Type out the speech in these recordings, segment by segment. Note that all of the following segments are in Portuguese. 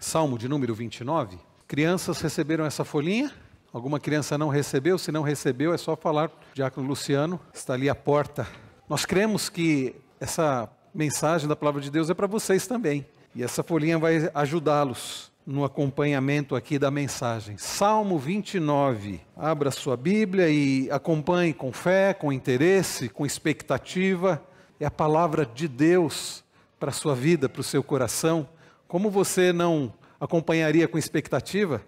Salmo de número 29. Crianças receberam essa folhinha? Alguma criança não recebeu? Se não recebeu, é só falar. O diácono Luciano está ali à porta. Nós cremos que essa mensagem da palavra de Deus é para vocês também. E essa folhinha vai ajudá-los no acompanhamento aqui da mensagem. Salmo 29. Abra sua Bíblia e acompanhe com fé, com interesse, com expectativa. É a palavra de Deus para a sua vida, para o seu coração. Como você não acompanharia com expectativa?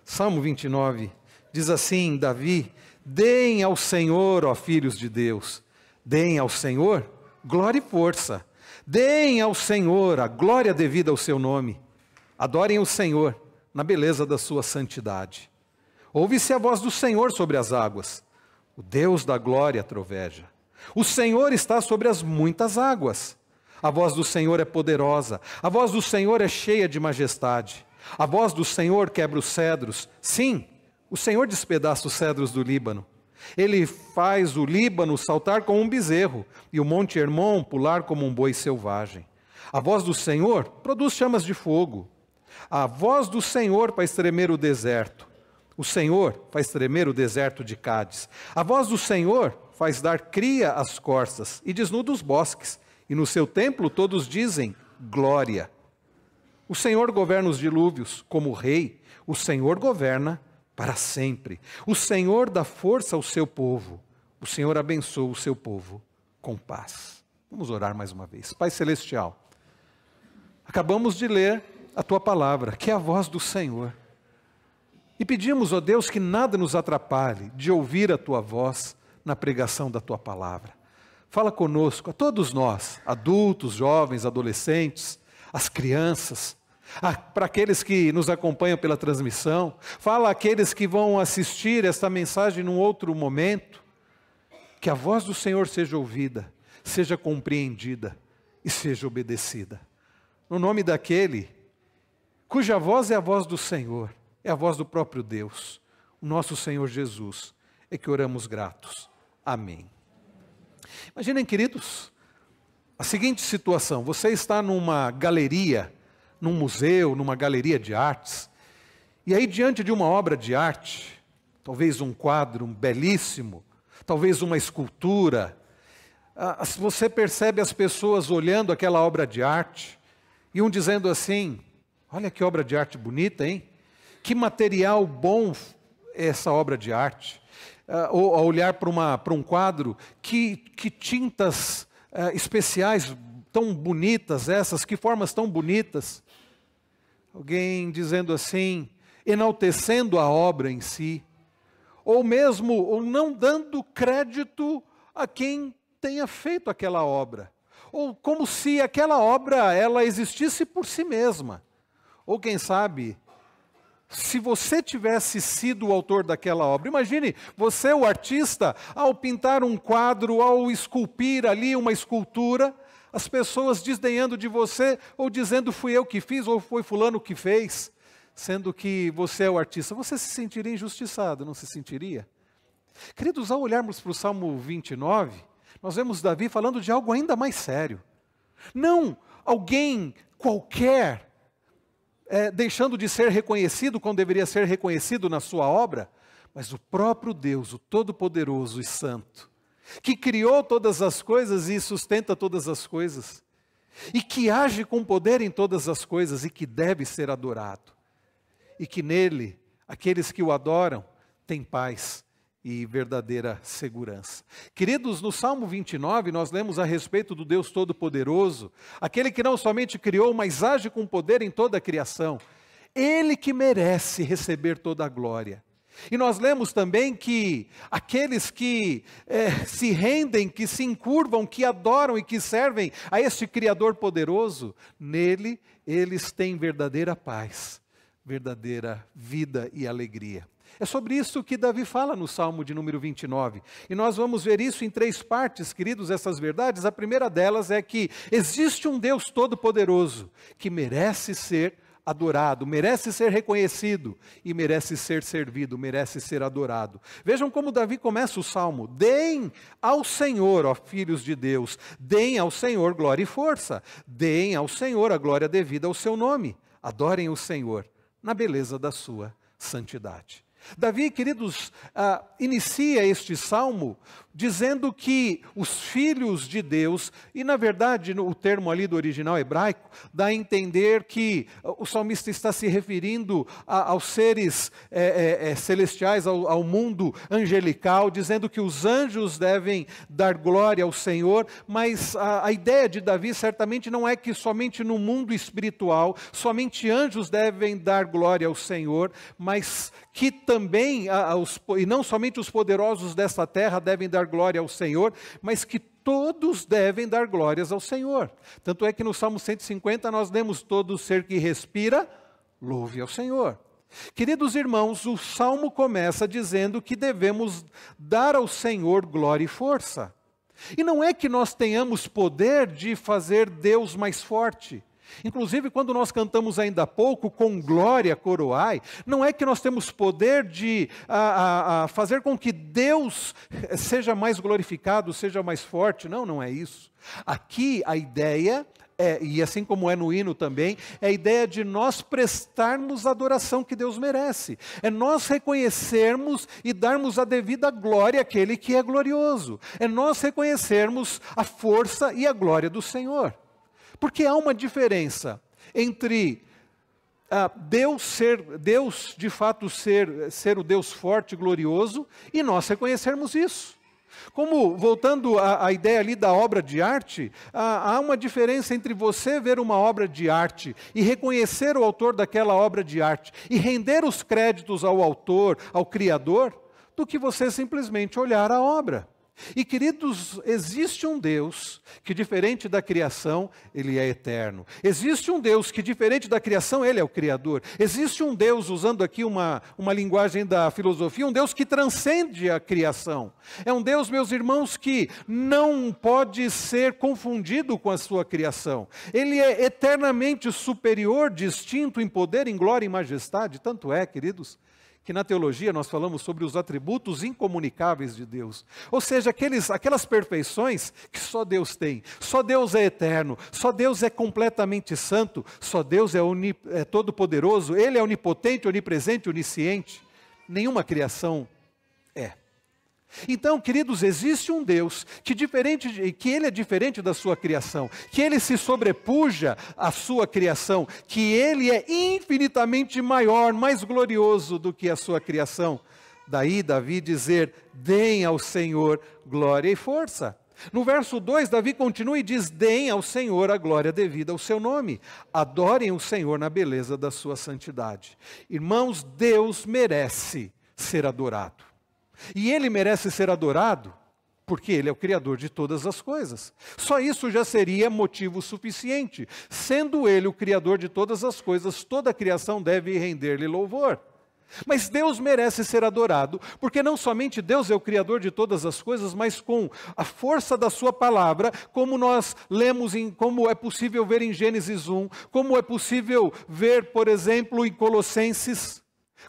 Salmo 29 diz assim, Davi: deem ao Senhor, ó filhos de Deus, deem ao Senhor glória e força, deem ao Senhor a glória devida ao seu nome, adorem o Senhor na beleza da sua santidade. Ouve-se a voz do Senhor sobre as águas, o Deus da glória troveja. O Senhor está sobre as muitas águas, a voz do Senhor é poderosa, a voz do Senhor é cheia de majestade. A voz do Senhor quebra os cedros. Sim, o Senhor despedaça os cedros do Líbano. Ele faz o Líbano saltar como um bezerro e o Monte Hermon pular como um boi selvagem. A voz do Senhor produz chamas de fogo. A voz do Senhor faz tremer o deserto. O Senhor faz tremer o deserto de Cádiz. A voz do Senhor faz dar cria às corças e desnuda os bosques. E no seu templo todos dizem glória. O Senhor governa os dilúvios como rei, o Senhor governa para sempre. O Senhor dá força ao seu povo, o Senhor abençoa o seu povo com paz. Vamos orar mais uma vez. Pai Celestial, acabamos de ler a Tua palavra, que é a voz do Senhor. E pedimos, ó Deus, que nada nos atrapalhe de ouvir a Tua voz na pregação da Tua palavra. Fala conosco, a todos nós, adultos, jovens, adolescentes, as crianças, para aqueles que nos acompanham pela transmissão, fala àqueles que vão assistir esta mensagem num outro momento, que a voz do Senhor seja ouvida, seja compreendida e seja obedecida. No nome daquele cuja voz é a voz do Senhor, é a voz do próprio Deus, o nosso Senhor Jesus, é que oramos gratos. Amém. Imaginem, queridos, a seguinte situação: você está numa galeria, num museu, numa galeria de artes, e aí diante de uma obra de arte, talvez um quadro belíssimo, talvez uma escultura, você percebe as pessoas olhando aquela obra de arte, e um dizendo assim: olha que obra de arte bonita, hein? Que material bom é essa obra de arte. Ou ao olhar para um quadro, que tintas especiais tão bonitas essas, que formas tão bonitas. Alguém dizendo assim, enaltecendo a obra em si, ou mesmo ou não dando crédito a quem tenha feito aquela obra, ou como se aquela obra ela existisse por si mesma, ou quem sabe, se você tivesse sido o autor daquela obra. Imagine você, o artista, ao pintar um quadro, ao esculpir ali uma escultura, as pessoas desdenhando de você, ou dizendo fui eu que fiz, ou foi fulano que fez, sendo que você é o artista. Você se sentiria injustiçado, não se sentiria? Queridos, ao olharmos para o Salmo 29, nós vemos Davi falando de algo ainda mais sério. Não alguém qualquer, deixando de ser reconhecido quando deveria ser reconhecido na sua obra, mas o próprio Deus, o Todo-Poderoso e Santo, que criou todas as coisas e sustenta todas as coisas, e que age com poder em todas as coisas e que deve ser adorado, e que nele, aqueles que o adoram, têm paz e verdadeira segurança. Queridos, no Salmo 29 nós lemos a respeito do Deus Todo-Poderoso, aquele que não somente criou, mas age com poder em toda a criação. Ele que merece receber toda a glória. E nós lemos também que aqueles que se rendem, que se encurvam, que adoram e que servem a este Criador poderoso, nele eles têm verdadeira paz, verdadeira vida e alegria. É sobre isso que Davi fala no Salmo de número 29. E nós vamos ver isso em 3 partes, queridos, essas verdades. A primeira delas é que existe um Deus todo-poderoso que merece ser adorado, merece ser reconhecido e merece ser servido, merece ser adorado. Vejam como Davi começa o Salmo: deem ao Senhor, ó filhos de Deus, deem ao Senhor glória e força, deem ao Senhor a glória devida ao seu nome, Adorem o Senhor na beleza da sua santidade. Davi, queridos, inicia este salmo dizendo que os filhos de Deus, e na verdade o termo ali do original hebraico, dá a entender que o salmista está se referindo aos seres celestiais, ao mundo angelical, dizendo que os anjos devem dar glória ao Senhor, mas a ideia de Davi certamente não é que somente no mundo espiritual, somente anjos devem dar glória ao Senhor, mas que também, e não somente os poderosos desta terra devem dar glória ao Senhor, mas que todos devem dar glórias ao Senhor. Tanto é que no Salmo 150 nós lemos: todo ser que respira, louve ao Senhor. Queridos irmãos, o Salmo começa dizendo que devemos dar ao Senhor glória e força. E não é que nós tenhamos poder de fazer Deus mais forte. Inclusive, quando nós cantamos ainda há pouco, com glória coroai, não é que nós temos poder de fazer com que Deus seja mais glorificado, seja mais forte. Não, não é isso. Aqui a ideia e assim como é no hino também, é a ideia de nós prestarmos a adoração que Deus merece. É nós reconhecermos e darmos a devida glória àquele que é glorioso. É nós reconhecermos a força e a glória do Senhor. Porque há uma diferença entre Deus de fato ser o Deus forte e glorioso e nós reconhecermos isso. Como, voltando à ideia ali da obra de arte, há uma diferença entre você ver uma obra de arte e reconhecer o autor daquela obra de arte e render os créditos ao autor, ao criador, do que você simplesmente olhar a obra. E queridos, existe um Deus que, diferente da criação, Ele é eterno. Existe um Deus que, diferente da criação, Ele é o Criador. Existe um Deus, usando aqui uma linguagem da filosofia, um Deus que transcende a criação. É um Deus, meus irmãos, que não pode ser confundido com a sua criação. Ele é eternamente superior, distinto em poder, em glória e majestade. Tanto é, queridos, que na teologia nós falamos sobre os atributos incomunicáveis de Deus. Ou seja, aquelas perfeições que só Deus tem. Só Deus é eterno, só Deus é completamente santo, só Deus é todo-poderoso, Ele é onipotente, onipresente, onisciente. Nenhuma criação é. Então, queridos, existe um Deus que Ele é diferente da sua criação, que Ele se sobrepuja à sua criação, que Ele é infinitamente maior, mais glorioso do que a sua criação. Daí Davi dizer: deem ao Senhor glória e força. No verso 2, Davi continua e diz: deem ao Senhor a glória devida ao seu nome. Adorem o Senhor na beleza da sua santidade. Irmãos, Deus merece ser adorado. E Ele merece ser adorado porque Ele é o Criador de todas as coisas. Só isso já seria motivo suficiente. Sendo Ele o Criador de todas as coisas, toda a criação deve render-lhe louvor. Mas Deus merece ser adorado, porque não somente Deus é o Criador de todas as coisas, mas com a força da sua palavra, como nós lemos, como é possível ver em Gênesis 1, como é possível ver, por exemplo, em Colossenses,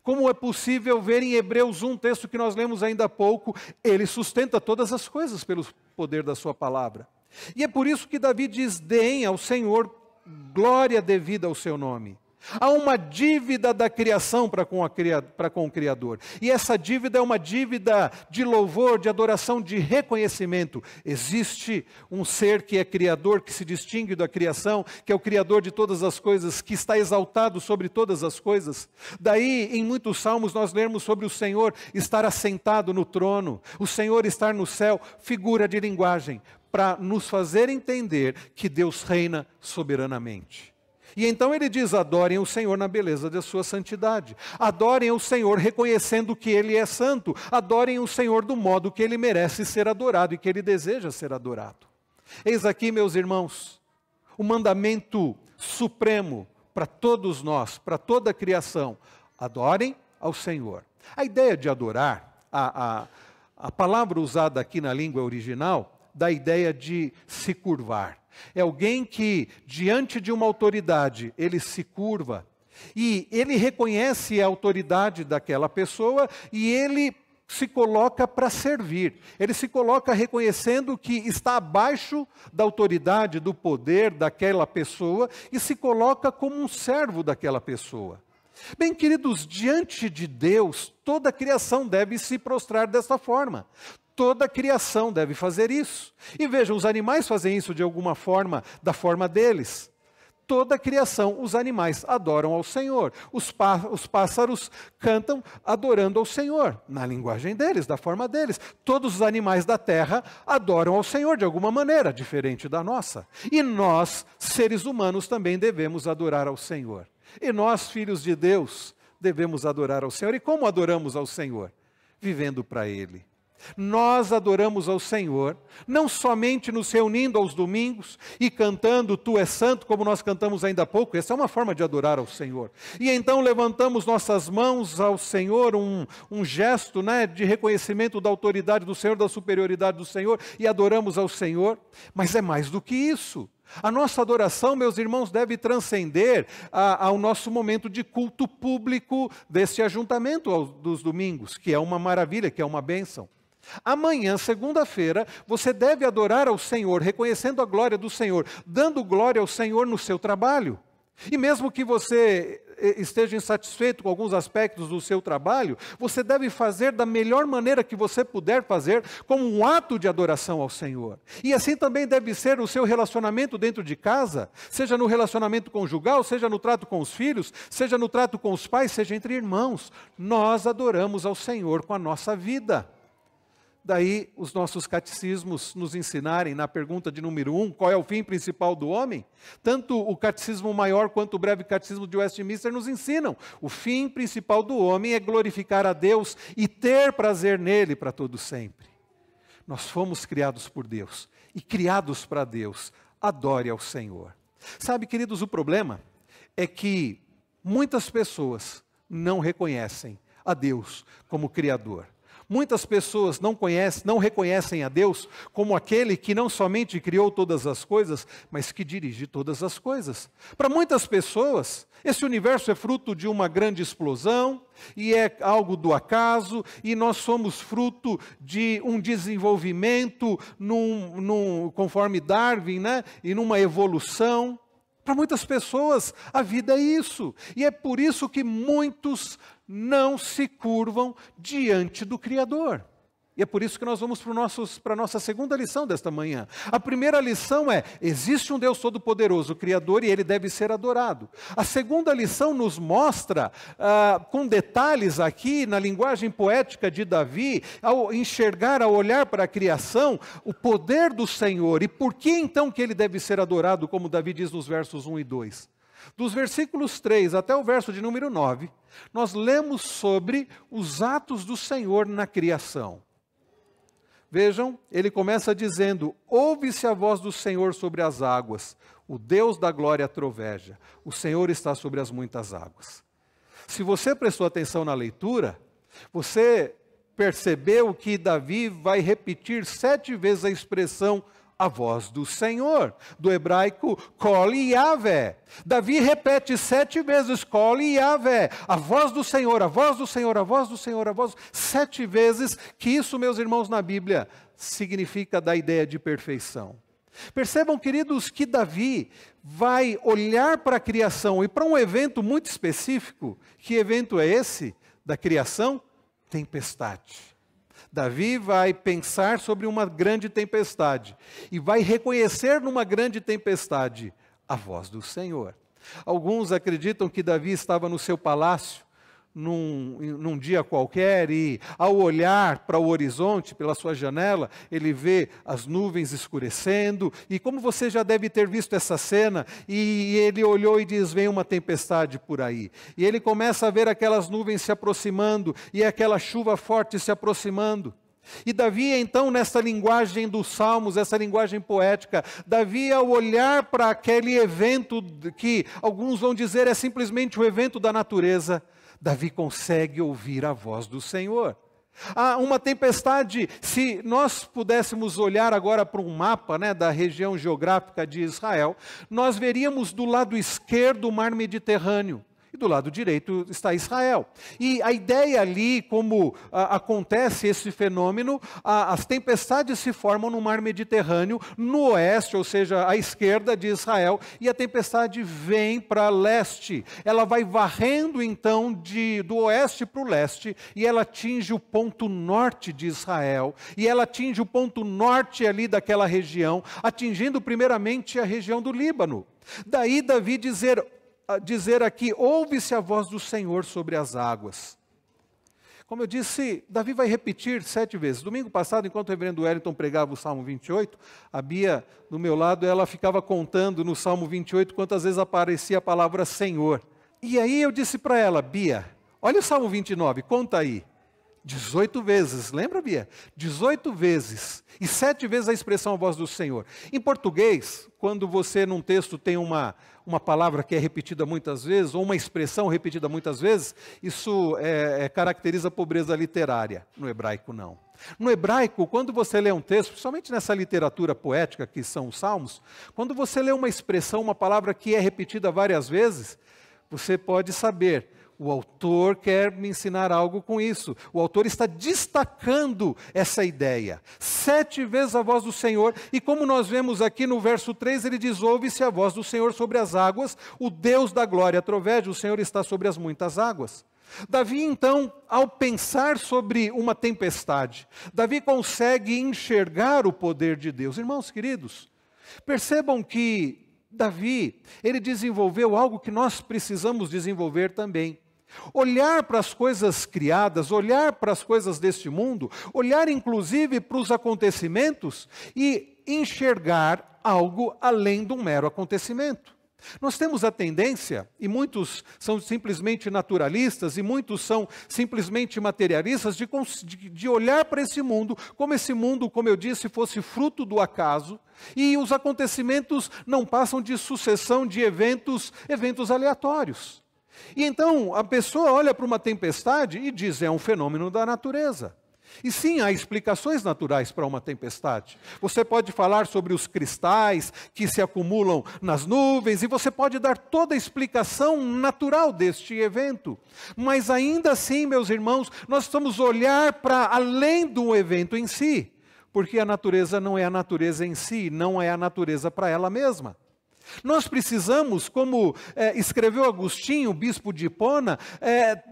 como é possível ver em Hebreus 1, texto que nós lemos ainda há pouco, Ele sustenta todas as coisas pelo poder da sua palavra. E é por isso que Davi diz: deem ao Senhor glória devida ao seu nome. Há uma dívida da criação para com o Criador. E essa dívida é uma dívida de louvor, de adoração, de reconhecimento. Existe um ser que é Criador, que se distingue da criação, que é o Criador de todas as coisas, que está exaltado sobre todas as coisas. Daí, em muitos salmos, nós lemos sobre o Senhor estar assentado no trono, o Senhor estar no céu, figura de linguagem, para nos fazer entender que Deus reina soberanamente. E então ele diz: adorem o Senhor na beleza da sua santidade. Adorem o Senhor reconhecendo que Ele é santo. Adorem o Senhor do modo que Ele merece ser adorado e que Ele deseja ser adorado. Eis aqui, meus irmãos, o mandamento supremo para todos nós, para toda a criação: adorem ao Senhor. A ideia de adorar, a palavra usada aqui na língua original, dá a ideia de se curvar. É alguém que, diante de uma autoridade, ele se curva. E ele reconhece a autoridade daquela pessoa e ele se coloca para servir. Ele se coloca reconhecendo que está abaixo da autoridade, do poder daquela pessoa e se coloca como um servo daquela pessoa. Bem, queridos, diante de Deus, toda a criação deve se prostrar dessa forma. Toda a criação deve fazer isso. E vejam, os animais fazem isso de alguma forma, da forma deles. Toda a criação, os animais adoram ao Senhor. Os pássaros cantam adorando ao Senhor, na linguagem deles, da forma deles. Todos os animais da terra adoram ao Senhor de alguma maneira, diferente da nossa. E nós, seres humanos, também devemos adorar ao Senhor. E nós, filhos de Deus, devemos adorar ao Senhor. E como adoramos ao Senhor? Vivendo para Ele. Nós adoramos ao Senhor, não somente nos reunindo aos domingos e cantando Tu és santo, como nós cantamos ainda há pouco. Essa é uma forma de adorar ao Senhor. E então levantamos nossas mãos ao Senhor, um gesto, né, de reconhecimento da autoridade do Senhor, da superioridade do Senhor, e adoramos ao Senhor. Mas é mais do que isso. A nossa adoração, meus irmãos, deve transcender ao nosso momento de culto público deste ajuntamento dos domingos, que é uma maravilha, que é uma bênção. Amanhã, segunda-feira, você deve adorar ao Senhor, reconhecendo a glória do Senhor, dando glória ao Senhor no seu trabalho. E mesmo que você esteja insatisfeito com alguns aspectos do seu trabalho, você deve fazer da melhor maneira que você puder fazer, como um ato de adoração ao Senhor. E assim também deve ser o seu relacionamento dentro de casa, seja no relacionamento conjugal, seja no trato com os filhos, seja no trato com os pais, seja entre irmãos. Nós adoramos ao Senhor com a nossa vida. Daí os nossos catecismos nos ensinarem, na pergunta de número 1, qual é o fim principal do homem? Tanto o catecismo maior quanto o breve catecismo de Westminster nos ensinam. O fim principal do homem é glorificar a Deus e ter prazer nele para todo sempre. Nós fomos criados por Deus e criados para Deus. Adore ao Senhor. Sabe, queridos, o problema é que muitas pessoas não reconhecem a Deus como Criador. Muitas pessoas não reconhecem a Deus como aquele que não somente criou todas as coisas, mas que dirige todas as coisas. Para muitas pessoas, esse universo é fruto de uma grande explosão, e é algo do acaso, e nós somos fruto de um desenvolvimento, conforme Darwin, né? E numa evolução. Para muitas pessoas, a vida é isso. E é por isso que muitos não se curvam diante do Criador. E é por isso que nós vamos para a nossa segunda lição desta manhã. A primeira lição é: existe um Deus Todo-Poderoso, Criador, e Ele deve ser adorado. A segunda lição nos mostra, com detalhes aqui, na linguagem poética de Davi, ao enxergar, ao olhar para a criação, o poder do Senhor. E por que então que Ele deve ser adorado, como Davi diz nos versos 1 e 2? Dos versículos 3 até o verso de número 9, nós lemos sobre os atos do Senhor na criação. Vejam, ele começa dizendo: ouve-se a voz do Senhor sobre as águas, o Deus da glória troveja, o Senhor está sobre as muitas águas. Se você prestou atenção na leitura, você percebeu que Davi vai repetir 7 vezes a expressão a voz do Senhor, do hebraico Kol Yahvé. Davi repete 7 vezes Kol Yahvé, a voz do Senhor, a voz do Senhor, a voz do Senhor, a voz, 7 vezes, que isso, meus irmãos, na Bíblia, significa da ideia de perfeição. Percebam, queridos, que Davi vai olhar para a criação e para um evento muito específico. Que evento é esse da criação? Tempestade. Davi vai pensar sobre uma grande tempestade e vai reconhecer numa grande tempestade a voz do Senhor. Alguns acreditam que Davi estava no seu palácio num dia qualquer e, ao olhar para o horizonte, pela sua janela, ele vê as nuvens escurecendo, e como você já deve ter visto essa cena, e ele olhou e diz: vem uma tempestade por aí. E ele começa a ver aquelas nuvens se aproximando e aquela chuva forte se aproximando. E Davi, então, nessa linguagem dos Salmos, essa linguagem poética, Davi, ao olhar para aquele evento que alguns vão dizer é simplesmente o evento da natureza, Davi consegue ouvir a voz do Senhor. Há uma tempestade. Se nós pudéssemos olhar agora para um mapa, né, da região geográfica de Israel, nós veríamos do lado esquerdo o mar Mediterrâneo e do lado direito está Israel. E a ideia ali, como acontece esse fenômeno, as tempestades se formam no mar Mediterrâneo, no oeste, ou seja, à esquerda de Israel, e a tempestade vem para leste. Ela vai varrendo então do oeste para o leste, e ela atinge o ponto norte de Israel, e ela atinge o ponto norte ali daquela região, atingindo primeiramente a região do Líbano. Daí Davi dizer aqui, ouve-se a voz do Senhor sobre as águas. Como eu disse, Davi vai repetir 7 vezes. Domingo passado, enquanto o reverendo Wellington pregava o Salmo 28, a Bia, do meu lado, ela ficava contando no Salmo 28 quantas vezes aparecia a palavra Senhor. E aí eu disse para ela, Bia, olha o Salmo 29, conta aí. 18 vezes, lembra, Bia? 18 vezes. E 7 vezes a expressão a voz do Senhor. Em português, quando você num texto tem uma palavra que é repetida muitas vezes, ou uma expressão repetida muitas vezes, isso caracteriza a pobreza literária. No hebraico, não. No hebraico, quando você lê um texto, principalmente nessa literatura poética que são os salmos, quando você lê uma expressão, uma palavra que é repetida várias vezes, você pode saber, o autor quer me ensinar algo com isso. O autor está destacando essa ideia. 7 vezes a voz do Senhor, e como nós vemos aqui no verso 3, ele diz, ouve-se a voz do Senhor sobre as águas, o Deus da glória troveja, o Senhor está sobre as muitas águas. Davi, então, ao pensar sobre uma tempestade, Davi consegue enxergar o poder de Deus. Irmãos queridos, percebam que Davi, ele desenvolveu algo que nós precisamos desenvolver também. Olhar para as coisas criadas, olhar para as coisas deste mundo, olhar inclusive para os acontecimentos e enxergar algo além de um mero acontecimento. Nós temos a tendência, e muitos são simplesmente naturalistas, e muitos são simplesmente materialistas, de olhar para esse mundo, como eu disse, fosse fruto do acaso, e os acontecimentos não passam de sucessão de eventos aleatórios. E então a pessoa olha para uma tempestade e diz, é um fenômeno da natureza. E sim, há explicações naturais para uma tempestade. Você pode falar sobre os cristais que se acumulam nas nuvens, e você pode dar toda a explicação natural deste evento. Mas ainda assim, meus irmãos, nós precisamos olhar para além do evento em si, porque a natureza não é a natureza em si, não é a natureza para ela mesma. Nós precisamos, como escreveu Agostinho, bispo de Hipona,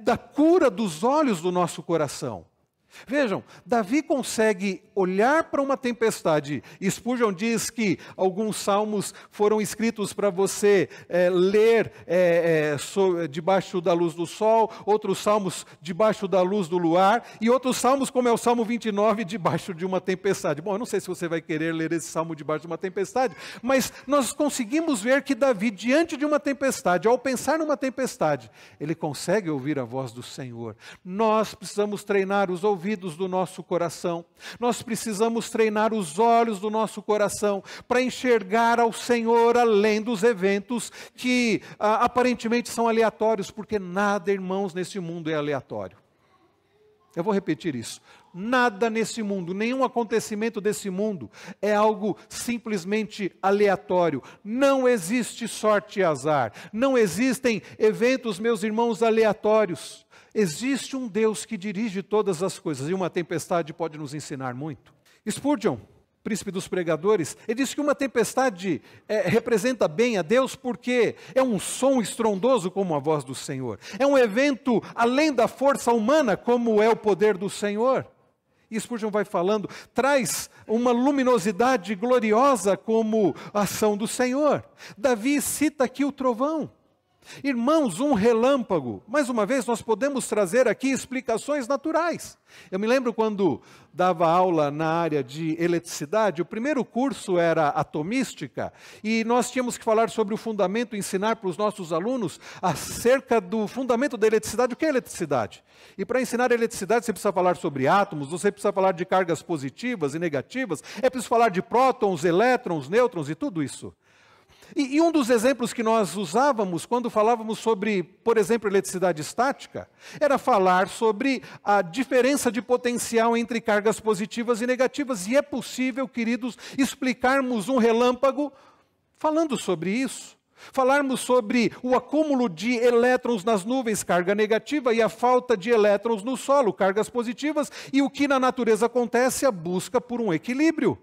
da cura dos olhos do nosso coração. Vejam, Davi consegue olhar para uma tempestade. Spurgeon diz que alguns salmos foram escritos para você ler debaixo da luz do sol, outros salmos debaixo da luz do luar, e outros salmos, como é o Salmo 29, debaixo de uma tempestade. Bom, eu não sei se você vai querer ler esse salmo debaixo de uma tempestade, mas nós conseguimos ver que Davi, diante de uma tempestade, ao pensar numa tempestade, ele consegue ouvir a voz do Senhor. Nós precisamos treinar os ouvidos do nosso coração. Nós precisamos treinar os olhos do nosso coração para enxergar ao Senhor além dos eventos que aparentemente são aleatórios, porque nada, irmãos, nesse mundo é aleatório. Eu vou repetir isso. Nada nesse mundo, nenhum acontecimento desse mundo é algo simplesmente aleatório. Não existe sorte e azar. Não existem eventos, meus irmãos, aleatórios. Existe um Deus que dirige todas as coisas, e uma tempestade pode nos ensinar muito. Spurgeon, príncipe dos pregadores, ele disse que uma tempestade representa bem a Deus porque é um som estrondoso como a voz do Senhor. É um evento além da força humana como é o poder do Senhor. E Spurgeon vai falando, traz uma luminosidade gloriosa como a ação do Senhor. Davi cita aqui o trovão. Irmãos, um relâmpago. Mais uma vez, nós podemos trazer aqui explicações naturais. Eu me lembro quando dava aula na área de eletricidade, o primeiro curso era atomística, e nós tínhamos que falar sobre o fundamento, ensinar para os nossos alunos acerca do fundamento da eletricidade. O que é eletricidade? E para ensinar eletricidade, você precisa falar sobre átomos, você precisa falar de cargas positivas e negativas, é preciso falar de prótons, elétrons, nêutrons e tudo isso. E um dos exemplos que nós usávamos quando falávamos sobre, por exemplo, eletricidade estática, era falar sobre a diferença de potencial entre cargas positivas e negativas. E é possível, queridos, explicarmos um relâmpago falando sobre isso. falarmos sobre o acúmulo de elétrons nas nuvens, carga negativa, e a falta de elétrons no solo, cargas positivas, e o que na natureza acontece, a busca por um equilíbrio.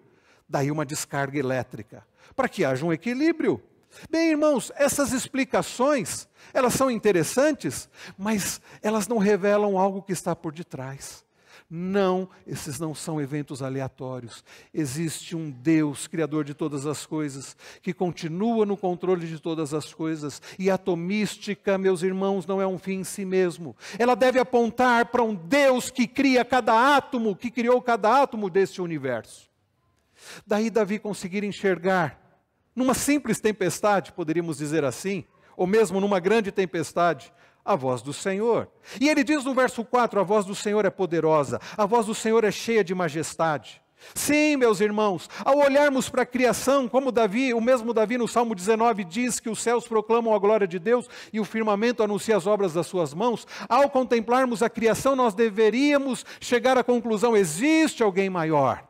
Daí uma descarga elétrica, para que haja um equilíbrio. Bem, irmãos, essas explicações, elas são interessantes, mas elas não revelam algo que está por detrás. Não, esses não são eventos aleatórios. Existe um Deus, Criador de todas as coisas, que continua no controle de todas as coisas. E a atomística, meus irmãos, não é um fim em si mesmo. Ela deve apontar para um Deus que cria cada átomo, que criou cada átomo deste universo. Daí Davi conseguir enxergar, numa simples tempestade, poderíamos dizer assim, ou mesmo numa grande tempestade, a voz do Senhor. E ele diz no verso 4, a voz do Senhor é poderosa, a voz do Senhor é cheia de majestade. Sim, meus irmãos, ao olharmos para a criação, como Davi, o mesmo Davi no Salmo 19 diz que os céus proclamam a glória de Deus e o firmamento anuncia as obras das suas mãos, ao contemplarmos a criação, nós deveríamos chegar à conclusão, existe alguém maior.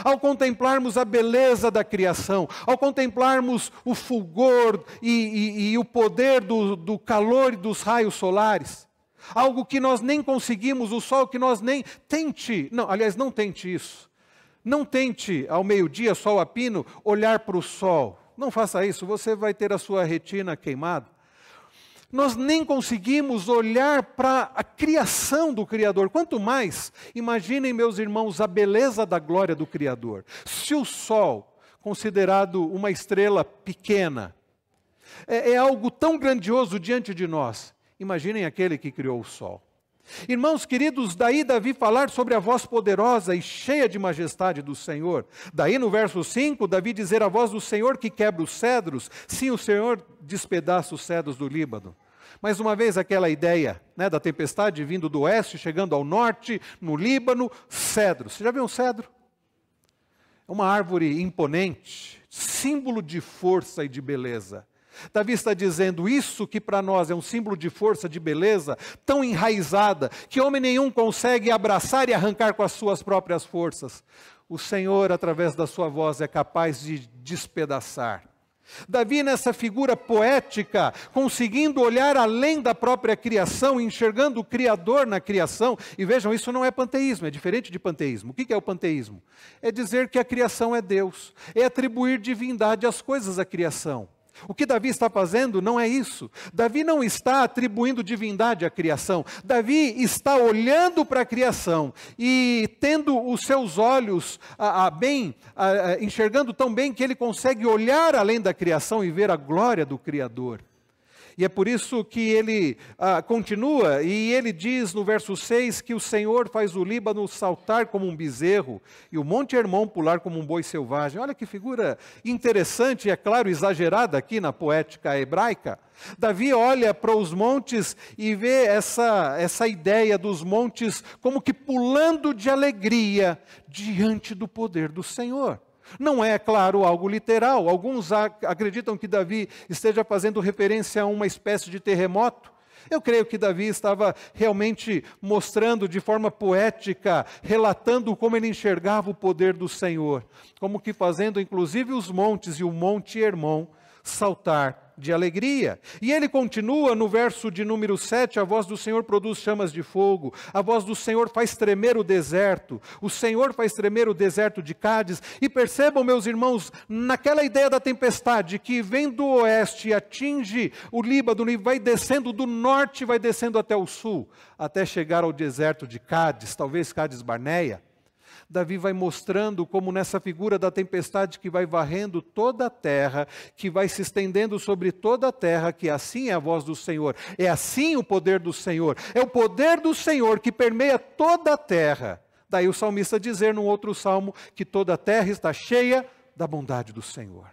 Ao contemplarmos a beleza da criação, ao contemplarmos o fulgor e o poder do calor e dos raios solares, algo que nós nem conseguimos, o sol que nós nem... não tente isso. Não tente, ao meio-dia, sol a pino, olhar para o sol. Não faça isso, você vai ter a sua retina queimada. Nós nem conseguimos olhar para a criação do Criador. Quanto mais, imaginem, meus irmãos, a beleza da glória do Criador. Se o Sol, considerado uma estrela pequena, é algo tão grandioso diante de nós, imaginem aquele que criou o Sol. Irmãos queridos, daí Davi falar sobre a voz poderosa e cheia de majestade do Senhor. Daí no verso 5, Davi dizer a voz do Senhor que quebra os cedros. Sim, o Senhor despedaça os cedros do Líbano. Mais uma vez aquela ideia, né, da tempestade vindo do oeste, chegando ao norte, no Líbano, cedros. Você já viu um cedro? É uma árvore imponente, símbolo de força e de beleza. Davi está dizendo isso que para nós é um símbolo de força, de beleza, tão enraizada, que homem nenhum consegue abraçar e arrancar com as suas próprias forças. O Senhor, através da sua voz, é capaz de despedaçar. Davi, nessa figura poética, conseguindo olhar além da própria criação, enxergando o Criador na criação, e vejam, isso não é panteísmo, é diferente de panteísmo. O que é o panteísmo? É dizer que a criação é Deus, é atribuir divindade às coisas da criação. O que Davi está fazendo não é isso. Davi não está atribuindo divindade à criação. Davi está olhando para a criação e tendo os seus olhos enxergando tão bem que ele consegue olhar além da criação e ver a glória do Criador. E é por isso que ele continua, e ele diz no verso 6 que o Senhor faz o Líbano saltar como um bezerro e o Monte Hermon pular como um boi selvagem. Olha que figura interessante, é claro, exagerada aqui na poética hebraica. Davi olha para os montes e vê essa ideia dos montes como que pulando de alegria diante do poder do Senhor. Não é, claro, algo literal. Alguns acreditam que Davi esteja fazendo referência a uma espécie de terremoto. Eu creio que Davi estava realmente mostrando de forma poética, relatando como ele enxergava o poder do Senhor. Como que fazendo, inclusive, os montes e o Monte Hermon saltar de alegria. E ele continua no verso de número 7, a voz do Senhor produz chamas de fogo, a voz do Senhor faz tremer o deserto, o Senhor faz tremer o deserto de Cádiz. E percebam, meus irmãos, naquela ideia da tempestade que vem do oeste e atinge o Líbano e vai descendo do norte, vai descendo até o sul, até chegar ao deserto de Cádiz, talvez Cádiz Barneia. Davi vai mostrando como nessa figura da tempestade que vai varrendo toda a terra, que vai se estendendo sobre toda a terra, que assim é a voz do Senhor, é assim o poder do Senhor, é o poder do Senhor que permeia toda a terra. Daí o salmista dizer num outro salmo que toda a terra está cheia da bondade do Senhor.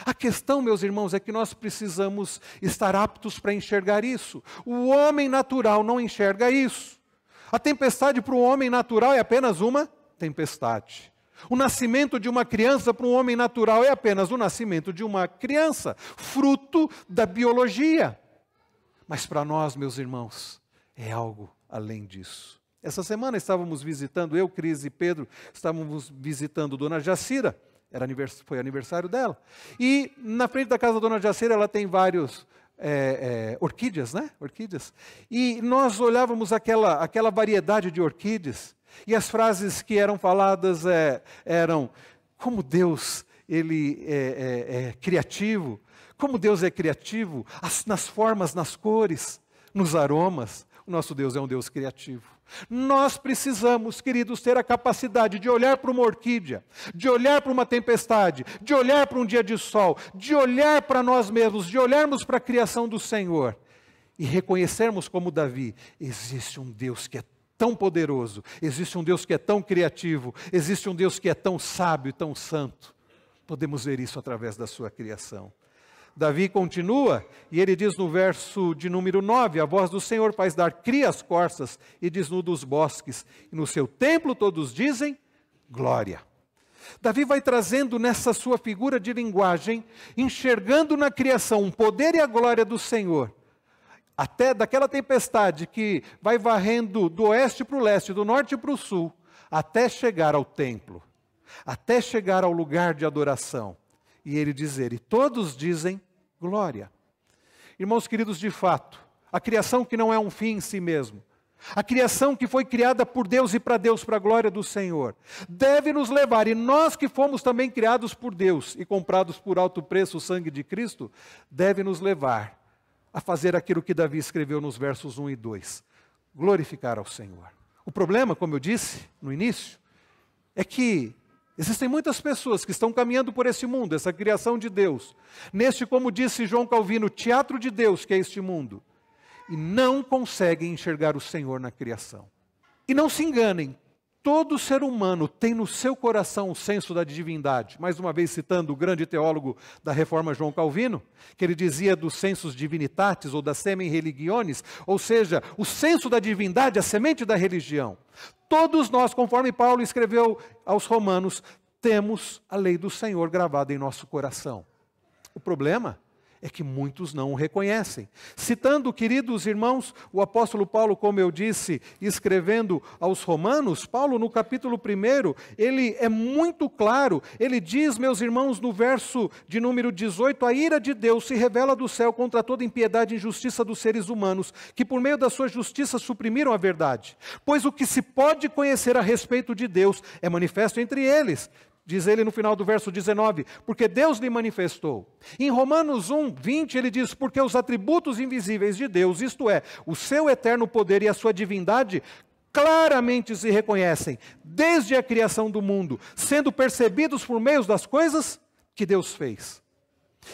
A questão, meus irmãos, é que nós precisamos estar aptos para enxergar isso. O homem natural não enxerga isso. A tempestade para o homem natural é apenas uma tempestade. O nascimento de uma criança para um homem natural é apenas o nascimento de uma criança, fruto da biologia. Mas para nós, meus irmãos, é algo além disso. Essa semana estávamos visitando, eu, Cris e Pedro, estávamos visitando Dona Jacira. Foi aniversário dela. E na frente da casa da dona Jaceira ela tem vários orquídeas, né? Orquídeas. E nós olhávamos aquela variedade de orquídeas, e as frases que eram faladas eram: como Deus ele é criativo, como Deus é criativo, nas formas, nas cores, nos aromas. O nosso Deus é um Deus criativo. Nós precisamos, queridos, ter a capacidade de olhar para uma orquídea, de olhar para uma tempestade, de olhar para um dia de sol, de olhar para nós mesmos, de olharmos para a criação do Senhor e reconhecermos como Davi: existe um Deus que é tão poderoso, existe um Deus que é tão criativo, existe um Deus que é tão sábio e tão santo. Podemos ver isso através da sua criação. Davi continua, e ele diz no verso de número 9, a voz do Senhor faz dar cria as corças e desnuda os bosques, e no seu templo todos dizem glória. Davi vai trazendo nessa sua figura de linguagem, enxergando na criação o poder e a glória do Senhor, até daquela tempestade que vai varrendo do oeste para o leste, do norte para o sul, até chegar ao templo, até chegar ao lugar de adoração. E ele dizer, e todos dizem glória. Irmãos queridos, de fato, a criação que não é um fim em si mesmo, a criação que foi criada por Deus e para Deus, para a glória do Senhor, deve nos levar, e nós que fomos também criados por Deus e comprados por alto preço, o sangue de Cristo, deve nos levar a fazer aquilo que Davi escreveu nos versos 1 e 2, glorificar ao Senhor. O problema, como eu disse no início, é que existem muitas pessoas que estão caminhando por esse mundo, essa criação de Deus, neste, como disse João Calvino, teatro de Deus que é este mundo, e não conseguem enxergar o Senhor na criação. E não se enganem, todo ser humano tem no seu coração o senso da divindade. Mais uma vez citando o grande teólogo da Reforma João Calvino, que ele dizia dos sensus divinitatis ou da semen religionis, ou seja, o senso da divindade, a semente da religião. Todos nós, conforme Paulo escreveu aos Romanos, temos a lei do Senhor gravada em nosso coração. O problema é que muitos não o reconhecem. Citando, queridos irmãos, o apóstolo Paulo, como eu disse, escrevendo aos Romanos, Paulo no capítulo 1, ele é muito claro, ele diz, meus irmãos, no verso de número 18, a ira de Deus se revela do céu contra toda impiedade e injustiça dos seres humanos, que por meio da sua justiça suprimiram a verdade. Pois o que se pode conhecer a respeito de Deus é manifesto entre eles. Diz ele no final do verso 19, porque Deus lhe manifestou. Em Romanos 1, 20, ele diz, porque os atributos invisíveis de Deus, isto é, o seu eterno poder e a sua divindade, claramente se reconhecem, desde a criação do mundo, sendo percebidos por meio das coisas que Deus fez.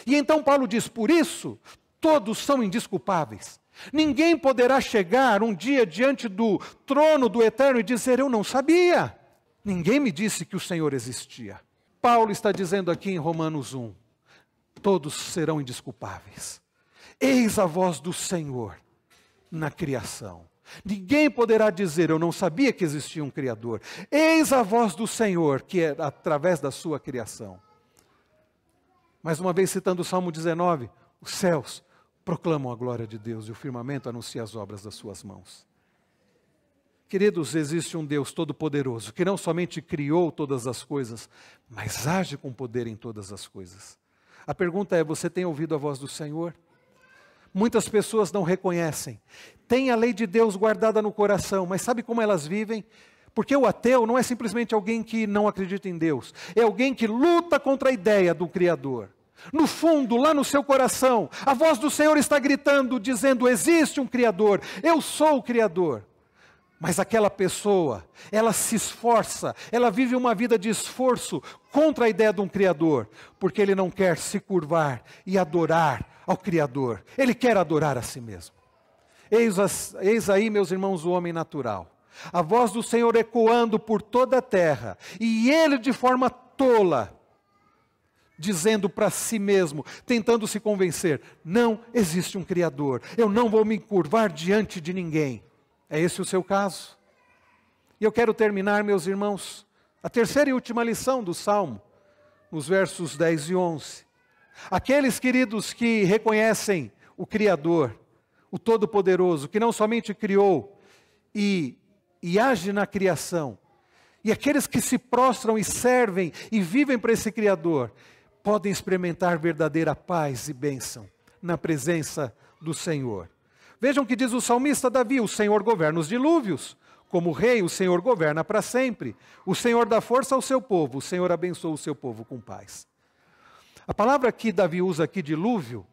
E então Paulo diz, por isso, todos são indesculpáveis. Ninguém poderá chegar um dia diante do trono do Eterno e dizer, eu não sabia. Ninguém me disse que o Senhor existia. Paulo está dizendo aqui em Romanos 1, todos serão indesculpáveis. Eis a voz do Senhor na criação. Ninguém poderá dizer, eu não sabia que existia um Criador. Eis a voz do Senhor, que é através da sua criação. Mais uma vez citando o Salmo 19, os céus proclamam a glória de Deus e o firmamento anuncia as obras das suas mãos. Queridos, existe um Deus todo-poderoso, que não somente criou todas as coisas, mas age com poder em todas as coisas. A pergunta é, você tem ouvido a voz do Senhor? Muitas pessoas não reconhecem. Tem a lei de Deus guardada no coração, mas sabe como elas vivem? Porque o ateu não é simplesmente alguém que não acredita em Deus, é alguém que luta contra a ideia do Criador. No fundo, lá no seu coração, a voz do Senhor está gritando, dizendo, existe um Criador, eu sou o Criador. Mas aquela pessoa, ela se esforça, ela vive uma vida de esforço contra a ideia de um Criador, porque ele não quer se curvar e adorar ao Criador, ele quer adorar a si mesmo. Eis aí, meus irmãos, o homem natural, a voz do Senhor ecoando por toda a terra, e ele de forma tola, dizendo para si mesmo, tentando se convencer, não existe um Criador, eu não vou me curvar diante de ninguém. É esse o seu caso? E eu quero terminar, meus irmãos, a terceira e última lição do Salmo, nos versos 10 e 11. Aqueles, queridos, que reconhecem o Criador, o Todo-Poderoso, que não somente criou e age na criação, E aqueles que se prostram e servem e vivem para esse Criador, podem experimentar verdadeira paz e bênção na presença do Senhor. Vejam o que diz o salmista Davi: o Senhor governa os dilúvios. Como rei, o Senhor governa para sempre. O Senhor dá força ao seu povo, o Senhor abençoa o seu povo com paz. A palavra que Davi usa aqui, dilúvio,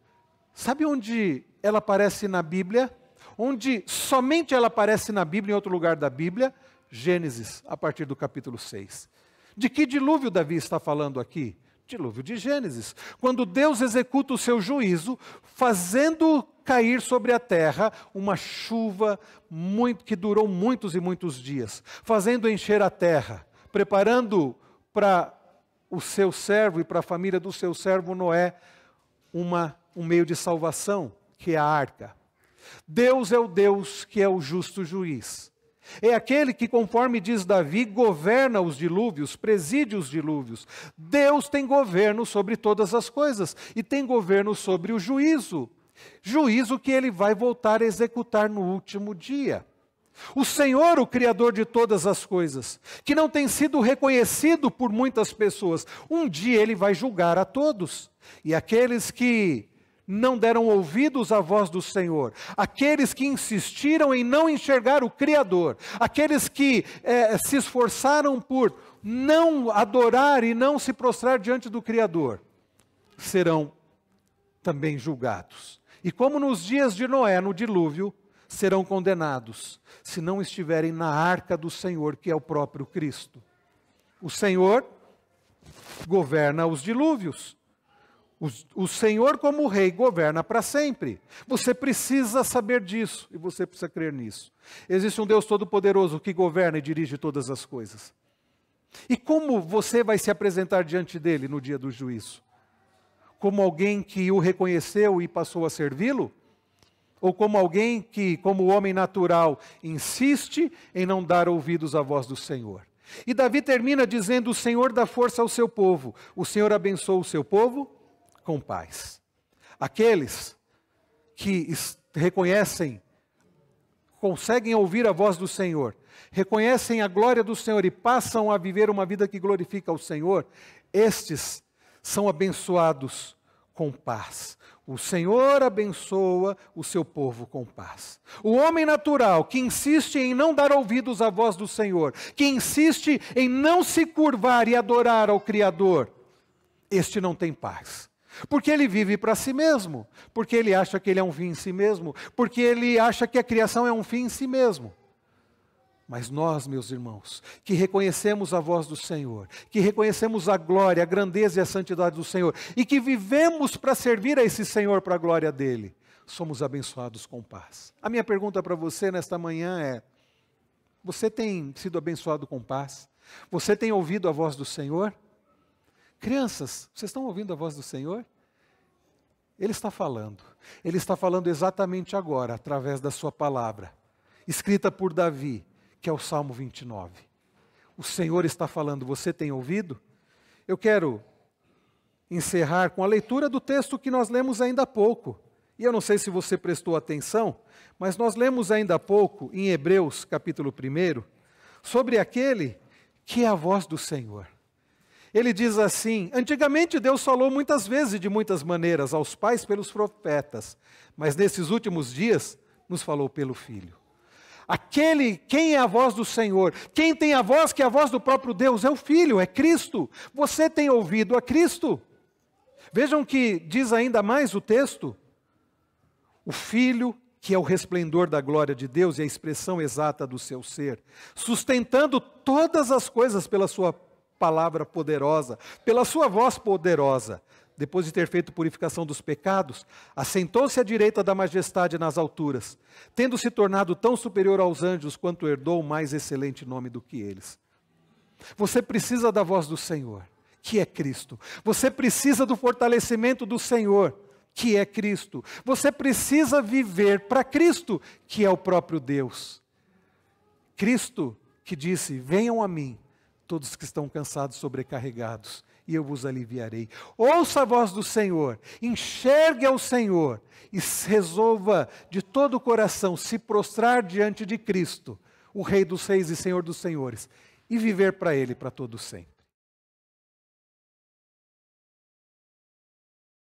sabe onde ela aparece na Bíblia? Onde somente ela aparece na Bíblia, em outro lugar da Bíblia? Gênesis, a partir do capítulo 6. De que dilúvio Davi está falando aqui? Dilúvio de Gênesis. Quando Deus executa o seu juízo, fazendo cair sobre a terra uma chuva que durou muitos e muitos dias, fazendo encher a terra, preparando para o seu servo e para a família do seu servo Noé um meio de salvação, que é a arca. Deus é o Deus que é o justo juiz. É aquele que, conforme diz Davi, governa os dilúvios, preside os dilúvios. Deus tem governo sobre todas as coisas e tem governo sobre o juízo. Juízo que ele vai voltar a executar no último dia. O Senhor, o Criador de todas as coisas, que não tem sido reconhecido por muitas pessoas, um dia ele vai julgar a todos. E aqueles que não deram ouvidos à voz do Senhor, aqueles que insistiram em não enxergar o Criador, aqueles que se esforçaram por não adorar e não se prostrar diante do Criador, serão também julgados. E como nos dias de Noé, no dilúvio, serão condenados, se não estiverem na arca do Senhor, que é o próprio Cristo. O Senhor governa os dilúvios. O Senhor, como rei, governa para sempre. Você precisa saber disso e você precisa crer nisso. Existe um Deus Todo-Poderoso que governa e dirige todas as coisas. E como você vai se apresentar diante dele no dia do juízo? Como alguém que o reconheceu e passou a servi-lo? Ou como alguém que, como homem natural, insiste em não dar ouvidos à voz do Senhor? E Davi termina dizendo: o Senhor dá força ao seu povo, o Senhor abençoa o seu povo com paz. Aqueles que reconhecem, conseguem ouvir a voz do Senhor, reconhecem a glória do Senhor e passam a viver uma vida que glorifica ao Senhor, estes são abençoados com paz. O Senhor abençoa o seu povo com paz. O homem natural que insiste em não dar ouvidos à voz do Senhor, que insiste em não se curvar e adorar ao Criador, este não tem paz. Porque ele vive para si mesmo, porque ele acha que ele é um fim em si mesmo, porque ele acha que a criação é um fim em si mesmo. Mas nós, meus irmãos, que reconhecemos a voz do Senhor, que reconhecemos a glória, a grandeza e a santidade do Senhor, e que vivemos para servir a esse Senhor para a glória dele, somos abençoados com paz. A minha pergunta para você nesta manhã é: você tem sido abençoado com paz? Você tem ouvido a voz do Senhor? Crianças, vocês estão ouvindo a voz do Senhor? Ele está falando. Ele está falando exatamente agora, através da sua palavra, escrita por Davi, que é o Salmo 29. O Senhor está falando, você tem ouvido? Eu quero encerrar com a leitura do texto que nós lemos ainda há pouco. E eu não sei se você prestou atenção, mas nós lemos ainda há pouco, em Hebreus, capítulo 1, sobre aquele que é a voz do Senhor. Ele diz assim: antigamente Deus falou muitas vezes e de muitas maneiras aos pais pelos profetas, mas nesses últimos dias nos falou pelo Filho. Quem é a voz do Senhor? Quem tem a voz que é a voz do próprio Deus? É o Filho, é Cristo. Você tem ouvido a Cristo. Vejam que diz ainda mais o texto. O Filho, que é o resplendor da glória de Deus e a expressão exata do seu ser, sustentando todas as coisas pela sua palavra poderosa, pela sua voz poderosa, depois de ter feito purificação dos pecados, assentou-se à direita da majestade nas alturas, tendo se tornado tão superior aos anjos quanto herdou o mais excelente nome do que eles. Você precisa da voz do Senhor, que é Cristo. Você precisa do fortalecimento do Senhor, que é Cristo. Você precisa viver para Cristo, que é o próprio Deus. Cristo que disse: venham a mim, todos que estão cansados e sobrecarregados, e eu vos aliviarei. Ouça a voz do Senhor, enxergue ao Senhor, e resolva de todo o coração se prostrar diante de Cristo, o Rei dos Reis e Senhor dos Senhores, e viver para Ele para todo sempre.